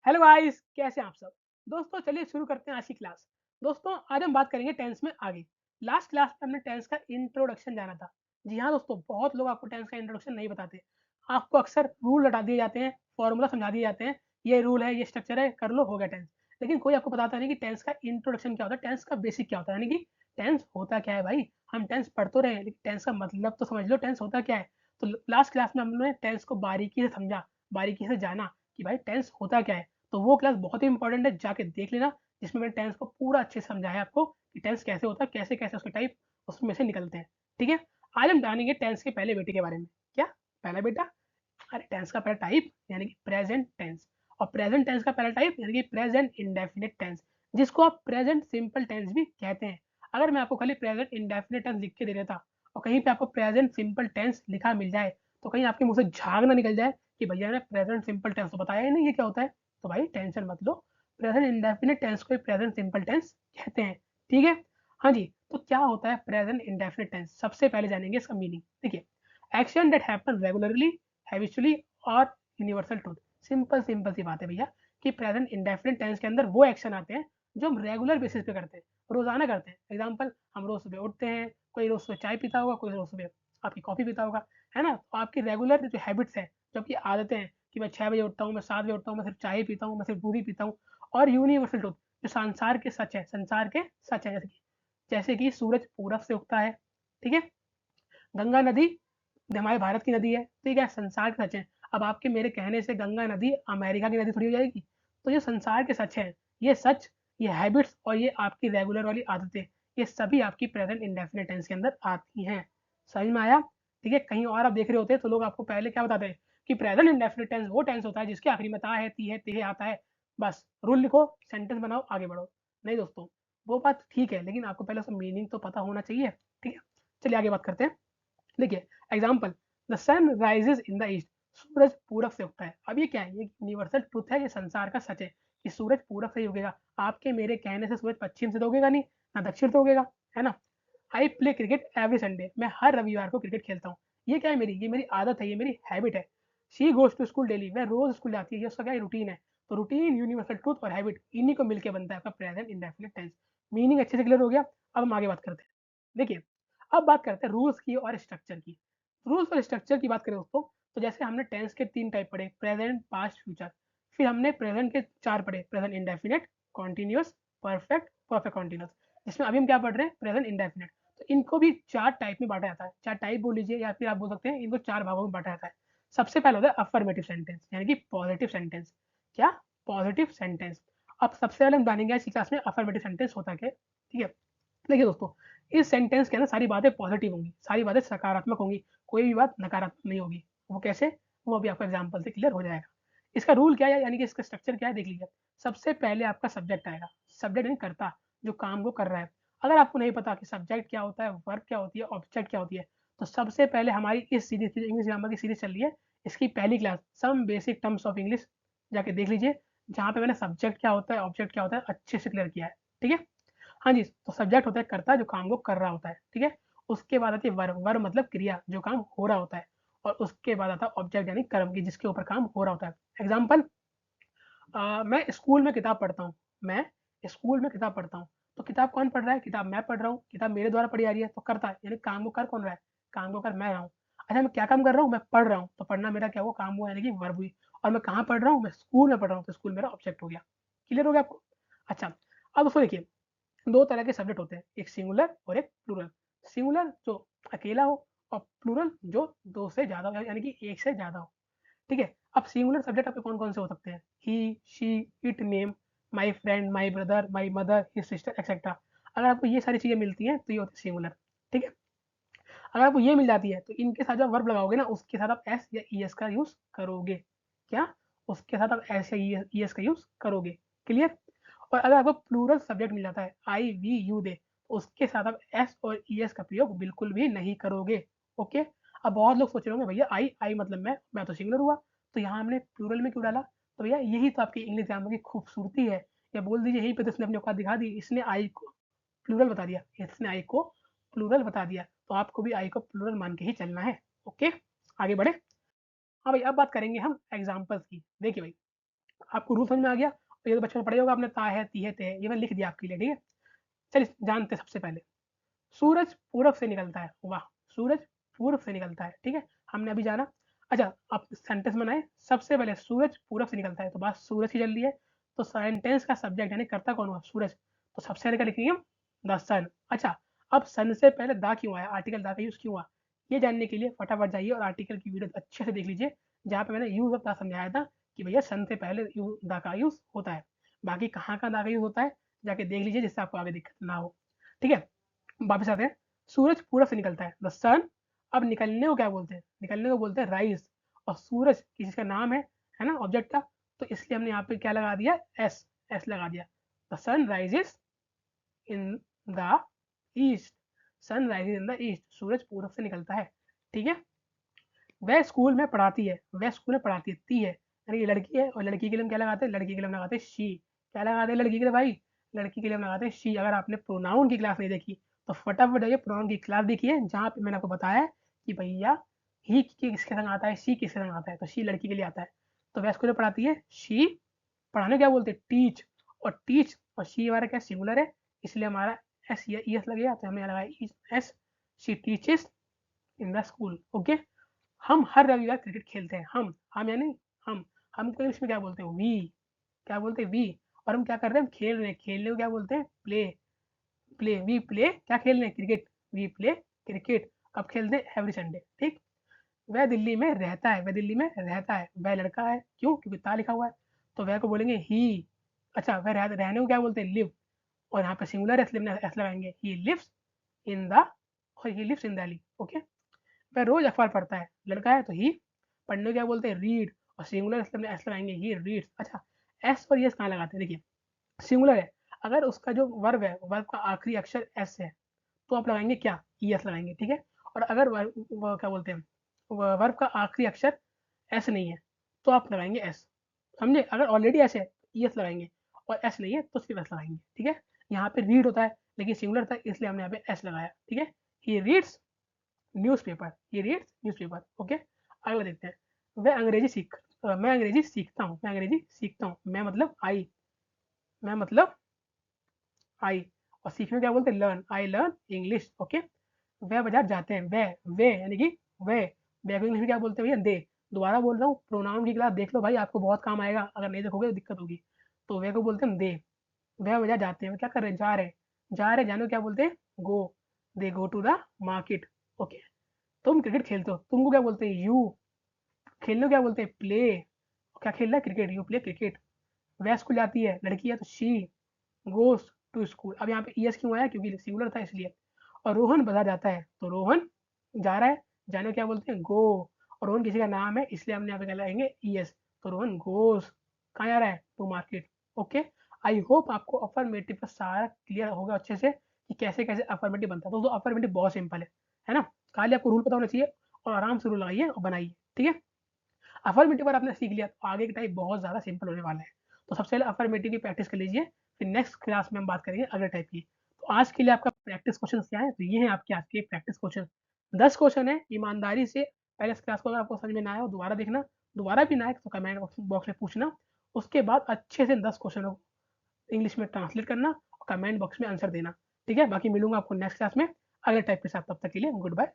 Hello guys, कैसे हैं आप सब? दोस्तों चलिए शुरू करते हैं आज की क्लास। दोस्तों आज हम बात करेंगे टेंस में आगे। लास्ट क्लास में हमने टेंस का इंट्रोडक्शन जाना था। जी हाँ दोस्तों, बहुत लोग आपको टेंस का इंट्रोडक्शन नहीं बताते। आपको अक्सर रूल रटा दिए जाते हैं, फॉर्मूला समझा दिए जाते हैं, ये रूल है, ये स्ट्रक्चर है, कर लो हो गया टेंस। लेकिन कोई आपको बताता नहीं कि टेंस का इंट्रोडक्शन क्या होता है, टेंस का बेसिक क्या होता है, यानी कि टेंस होता क्या है भाई? हम टेंस पढ़ तो रहे हैं, लेकिन टेंस का मतलब तो समझ लो, टेंस होता क्या है? तो लास्ट क्लास में हमने टेंस को बारीकी से समझा, बारीकी से जाना कि भाई टेंस होता क्या है। तो वो क्लास बहुत ही इंपॉर्टेंट है, जाके देख लेना, जिसमें मैंने टेंस को पूरा अच्छे से समझाया है आपको कि टेंस कैसे होता है, कैसे-कैसे उसके टाइप उसमें से निकलते हैं, ठीक है? आज हम जानेंगे टेंस के पहले बेटे के बारे में। क्या? पहला बेटा? अरे टेंस का पहला टाइप यानी कि प्रेज़ेंट टेंस, और प्रेज़ेंट टेंस का पहला टाइप यानी कि प्रेज़ेंट इंडेफिनिट टेंस, जिसको आप प्रेज़ेंट सिंपल टेंस भी कहते हैं। अगर मैं आपको खाली प्रेज़ेंट इंडेफिनिट टेंस लिख के दे देता और कहीं पे आपको प्रेज़ेंट सिंपल टेंस लिखा मिल जाए, तो कहीं आपके मुँह से झाग ना निकल जाए कि भैया ने प्रेज़ेंट सिंपल टेंस तो बताया ही नहीं, ये क्या होता है? तो भाई टेंशन मत लो, प्रेज़ेंट इंडेफिनिट टेंस को ही प्रेज़ेंट सिंपल टेंस कहते हैं, ठीक है? हाँ जी, तो क्या होता है प्रेज़ेंट इंडेफिनिट टेंस? सबसे पहले जानेंगे इसका मीनिंग। देखिए, action that happen regularly, habitually और यूनिवर्सल ट्रूथ। सिंपल सी बात है भैया कि प्रेजेंट इंडेफिनिट टेंस के अंदर वो एक्शन आते हैं जो हम रेगुलर बेसिस पे करते हैं, रोजाना करते हैं। एग्जांपल, हम रोज सुबह उठते हैं, कोई रोज सुबह चाय पीता होगा, कोई रोज सुबह आपकी कॉफी पीता होगा, है ना? तो आपकी रेगुलर जो हैबिट्स है, जो आपकी आदतें हैं कि मैं 6 बजे उठता हूँ, मैं 7 बजे उठता हूँ, मैं सिर्फ चाय ही पीता हूँ, मैं सिर्फ दूध ही पीता हूँ। और यूनिवर्सल ट्रूथ, जो संसार के सच है, संसार के सच है, जैसे कि सूरज पूरब से उगता है, ठीक है? गंगा नदी हमारे भारत की नदी है, ठीक है? संसार के सच हैं। अब आपके मेरे कहने से गंगा नदी अमेरिका की नदी थोड़ी हो जाएगी। तो ये संसार के सच हैं, ये सच, ये हैबिट्स और ये आपकी रेगुलर वाली आदतें, ये सभी आपकी प्रेज़ेंट इंडेफिनिट टेंस के अंदर आती हैं। समझ में आया? ठीक है? कहीं और आप देख रहे होते तो लोग आपको पहले क्या बताते हैं कि प्रेज़ेंट इंडेफिनिट टेंस वो टेंस होता है जिसके आखिरी में ता है, ती है, ते है आता है। बस रूल लिखो, सेंटेंस बनाओ, आगे बढ़ो। नहीं दोस्तों, वो बात ठीक है, लेकिन आपको पहले उसका मीनिंग तो पता होना चाहिए, ठीक है? चलिए आगे बात करते हैं। देखिए, example, the sun rises in the east, सूरज पूरब से उगता है। अब ये क्या है? ये यूनिवर्सल ट्रुथ है, ये संसार का सच है कि सूरज पूरब से ही उगेगा। आपके मेरे कहने से सूरज पश्चिम से तो उगेगा नहीं, ना दक्षिण से उगेगा, है ना? I play cricket every Sunday, मैं हर रविवार को क्रिकेट खेलता हूँ। ये क्या है? ये मेरी आदत है, ये मेरी हैबिट है। She goes to school daily, वह रोज स्कूल जाती है, ये उसका क्या है? रूटीन है। तो रूटीन, यूनिवर्सल ट्रुथ और हैबिट, इन्हीं को मिलकर बनता है आपका प्रेजेंट इंडेफिनिट टेंस। मीनिंग अच्छे से क्लियर हो गया? अब हम आगे बात करते हैं। देखिए, अब बात करते हैं रूल्स की और स्ट्रक्चर की। रूल्स और स्ट्रक्चर की बात करें दोस्तों, तो जैसे हमने टेंस के 3 टाइप पढ़े, प्रेजेंट, पास्ट, फ्यूचर। फिर हमने प्रेजेंट के 4 पढ़े, present indefinite, continuous, perfect, perfect continuous. जिसमें अभी हम क्या पढ़ रहे हैं? Present indefinite. तो इनको भी 4 टाइप में बाँटा जाता है। 4 टाइप बोल लीजिए या फिर आप बोल सकते हैं इनको 4 भागों में बाँटा जाता है। सबसे पहला होता है अफर्मेटिव सेंटेंस, यानी कि पॉजिटिव सेंटेंस। क्या? Positive sentence. अब सबसे पहले हम जानेंगे आज की क्लास में अफर्मेटिव सेंटेंस होता क्या है, ठीक है? देखिए दोस्तों, इस सेंटेंस के अंदर सारी बातें पॉजिटिव होंगी, सारी बातें सकारात्मक होंगी, कोई भी बात नकारात्मक नहीं होगी। वो कैसे? वो अभी आपको एग्जांपल से क्लियर हो जाएगा। इसका रूल क्या है, यानी कि इसका स्ट्रक्चर क्या है, देख लीजिए। सबसे पहले आपका सब्जेक्ट आएगा, सब्जेक्ट यानी कर्ता, जो काम को कर रहा है। अगर आपको नहीं पता कि सब्जेक्ट क्या होता है, वर्ब क्या होती है, ऑब्जेक्ट क्या होती है, तो सबसे पहले हमारी इस सीरीज़ की, जो इंग्लिश ग्रामर की सीरीज़ चल रही है, इसकी पहली class some basic terms of English जाके देख लीजिए, जहाँ पे मैंने सब्जेक्ट क्या होता है, ऑब्जेक्ट क्या होता है, अच्छे से क्लियर किया है, ठीक है? हाँ जी, तो सब्जेक्ट होता है कर्ता, जो काम को कर रहा होता है, ठीक है? उसके बाद आती है वर्ब, वर्ब मतलब क्रिया, जो काम हो रहा होता है, और उसके बाद आता है ऑब्जेक्ट यानी कर्म की, जिसके ऊपर काम हो रहा होता है। एग्ज़ाम्पल, मैं स्कूल में किताब पढ़ता हूँ, मैं स्कूल में किताब पढ़ता हूँ। तो किताब कौन पढ़ रहा है? किताब मैं पढ़ रहा हूँ, किताब मेरे द्वारा पढ़ी जा रही है, तो कर्ता है, यानी काम को कर कौन रहा है? काम को कर मैं रहा हूँ। अच्छा, मैं क्या काम कर रहा हूँ? मैं पढ़ रहा हूँ, तो पढ़ना मेरा क्या हुआ? काम हुआ, यानी कि वर्ब हुई। और मैं कहाँ पढ़ रहा हूँ? मैं स्कूल में पढ़ रहा हूँ, तो स्कूल मेरा ऑब्जेक्ट हो गया। क्लियर हो गया आपको? अच्छा, अब उसको देखिए, 2 तरह के सब्जेक्ट होते हैं, एक सिंगुलर और एक प्लूरल। सिंगुलर जो अकेला हो, और प्लूरल जो 2 से ज़्यादा हो, यानी कि 1 से ज़्यादा हो, ठीक है? अब सिंगुलर सब्जेक्ट आपके कौन-कौन से हो सकते हैं? He, she, it, name, my friend, my brother, my mother, his sister etcetera. अगर आपको ये सारी चीज़ें मिलती हैं, तो ये होते हैं सिंगुलर, ठीक है? अगर आपको ये मिल जाती है, तो इनके साथ जब वर्ब लगाओगे ना, उसके साथ आप एस या ईएस का यूज़ करोगे। क्या? उसके साथ आप एस या ईएस का यूज़ करोगे। क्लियर? और अगर आपको प्लूरल सब्जेक्ट मिल जाता है, आई, वी, यू, दे, उसके साथ आप एस और ईएस का प्रयोग बिल्कुल भी नहीं करोगे। ओके? अब बहुत लोग सोच रहे होंगे, भैया आई मतलब मैं तो सिंगुलर हुआ, तो यहाँ हमने प्लूरल में क्यों डाला? तो भैया यही तो आपकी इंग्लिश ग्रामर की खूबसूरती है, या बोल दीजिए यहीं पे तो इसने अपनी औकात दिखा दी, इसने आई को प्लूरल बता दिया, इसने आई को प्लूरल बता दिया, तो आपको भी आई को प्लूरल मान के ही चलना है। ओके? आगे बढ़े? हाँ भाई, अब बात करेंगे हम एग्ज़ाम्पल्स की। देखिए भाई, आपको रूल समझ में आ गया? और ये तो बचपन में पढ़ा ही होगा आपने, ता है, ती है, ते है, ये मैंने लिख दिया आपके लिए, ठीक है? चलिए जानते हैं सबसे पहले। सूरज पूरब से निकलता है, वाह! सूरज पूरब से निकलता है, ठीक है? हमने अभी जाना। अच्छा, आप सेंटेंस बनाएँ, सबसे पहले सूरज पूरब से निकलता है, तो बात सूरज की चल रही है, तो सेंटेंस का सब्जेक्ट यानी कर्ता कौन हुआ? सूरज। तो सबसे पहले क्या लिखेंगे हम? द सन। अच्छा, अब सन से पहले द क्यों आया? आर्टिकल द का यूज़ क्यों हुआ? ये जानने के लिए फटाफट जाइए और आर्टिकल की वीडियो अच्छे से देख लीजिए, जहाँ पे मैंने यूज़ ऑफ द समझाया था कि भैया सन से पहले द का यूज़ होता है। बाकी कहाँ-कहाँ द का यूज़ होता है, जाके देख लीजिए जिससे आपको आगे दिक्कत ना हो। ठीक है? वापस आते हैं। सूरज पूरब से निकलता है, द सन। अब निकलने को क्या बोलते हैं? निकलने को बोलते हैं राइज़, और सूरज किसी का नाम है ना ऑब्जेक्ट का, तो इसलिए हमने यहाँ पे क्या लगा दिया? एस, एस लगा दिया। The sun rises in the east, sun rises in the east, सूरज पूरब से निकलता है, ठीक है? वह स्कूल में पढ़ाती है, वह स्कूल में पढ़ाती है, ती है, यानी ये लड़की है, और लड़की के लिए हम क्या लगाते हैं? लड़की के लिए हम लगाते हैं शी। क्या लगाते हैं लड़की के लिए भाई? लड़की के लिए हम लगाते हैं शी। अगर आपने प्रोनाउन की क्लास नहीं देखी, तो फटाफट जाइए प्रोनाउन की क्लास देखिए, जहाँ पे मैंने आपको बताया है कि भैया ही किसके संग आता है, शी किसके संग आता है, तो शी लड़की के लिए आता है। तो वह स्कूल में पढ़ाती है, शी। पढ़ाने को क्या बोलते हैं? टीच। और टीच और शी हमारा क्या सिंगुलर है, इसलिए हमारा एस या ई एस लगेगा, तो हमने यहाँ लगाया S. She teaches in the school, okay. हम हर रविवार क्रिकेट खेलते हैं, हम यानी हम हमको इंग्लिश में क्या बोलते हैं? वी। क्या बोलते हैं? वी। और हम क्या कर रहे हैं? हम खेल रहे हैं, खेलने को क्या बोलते हैं? प्ले। प्ले, वी प्ले, क्या खेल रहे हैं? Cricket, we play cricket. अब खेलते हैं एवरी संडे, ठीक। वह दिल्ली में रहता है, वह दिल्ली में रहता है, वह लड़का है, क्यों? क्योंकि ता लिखा हुआ है, तो वह को बोलेंगे ही। अच्छा, वह रहने को क्या बोलते हैं? लिव। और यहाँ पे सिंगुलर है, इसलिए हमने एस लगाएंगे, ही लिव्स इन द, और he lives in Delhi, okay. वह रोज अखबार पढ़ता है, लड़का है तो ही। पढ़ने को क्या बोलते हैं? रीड। और सिंगुलर इसलिए हमने एस लगाएंगे, ही रीड्स। अच्छा, एस और यस कहाँ लगाते हैं? देखिए, सिंगुलर है, अगर उसका जो वर्ब है, वर्ब का आखिरी अक्षर एस है, तो आप लगाएंगे क्या? ई एस लगाएंगे, ठीक है। और अगर वो क्या बोलते हैं, वर्ब का आखिरी अक्षर एस नहीं है, तो आप लगाएंगे एस, समझे। अगर ऑलरेडी एस है, ई एस लगाएंगे, और एस नहीं है तो सिर्फ एस लगाएंगे, ठीक है। यहाँ पे रीड होता है, लेकिन सिंगुलर था, इसलिए हमने यहाँ पे एस लगाया, ठीक है। He reads newspaper, he reads newspaper, okay. अगला देखते हैं। मैं अंग्रेजी सीखता हूँ, मैं अंग्रेजी सीखता हूँ, मैं मतलब आई। और सीखने को क्या बोलते हैं? Learn, I learn English, okay. वह बाजार जाते हैं, वे यानी कि वे। वे को इंग्लिश में क्या बोलते हैं भैया? दे। दोबारा बोल रहा हूँ, प्रोनाउन की क्लास देख लो भाई, आपको बहुत काम आएगा, अगर नहीं देखोगे तो दिक्कत होगी। तो वे को बोलते हैं दे। वह बाजार जाते हैं, वो क्या कर रहे हैं? जा रहे हैं, जाने को क्या बोलते हैं? Go. They go to the market, okay. तुम क्रिकेट खेलते हो, तुमको क्या बोलते हैं? यू। खेलने को क्या बोलते हैं? प्ले। क्या खेल रहा है? Cricket, you play cricket. वह स्कूल जाती है, लड़की है, तो शी गोस टू स्कूल। अब यहाँ पे ईएस क्यों आया? क्योंकि सिंगुलर था इसलिए। और रोहन बाजार जाता है, तो रोहन जा रहा है, जाने को क्या बोलते हैं? गो। और रोहन किसी का नाम है, इसलिए हमने यहाँ पे क्या लगाएंगे? ईएस। तो रोहन गोस कहाँ जा रहा है? To market, okay. I hope आपको अफर्मेटिव का सारा क्लियर होगा अच्छे से, कि कैसे कैसे अफर्मेटिव बनता है। तो अफर्मेटिव बहुत सिंपल है ना। खाली आपको रूल पता होना चाहिए, और आराम से रूल लगाइए और बनाइए, ठीक है। अफर्मेटिव अगर आपने सीख लिया, तो आगे के टाइप बहुत ज़्यादा सिंपल होने वाला है। तो सबसे पहले अफर्मेटिव की प्रैक्टिस कर लीजिए, फिर नेक्स्ट क्लास में हम बात करेंगे अगले टाइप की। तो आज के लिए आपका प्रैक्टिस क्वेश्चन क्या है? तो ये है आपके आज के प्रैक्टिस क्वेश्चन। 10 क्वेश्चन है, ईमानदारी से पहले इस क्लास को अगर आपको समझ में ना आया हो, दोबारा देखना, दोबारा भी ना आए तो कमेंट बॉक्स में पूछना। उसके बाद अच्छे से 10 क्वेश्चनों को इंग्लिश में ट्रांसलेट करना और कमेंट बॉक्स में आंसर देना, ठीक है। बाकी मिलूंगा आपको नेक्स्ट क्लास में अगले टाइप के साथ, तब तक के लिए गुड बाय।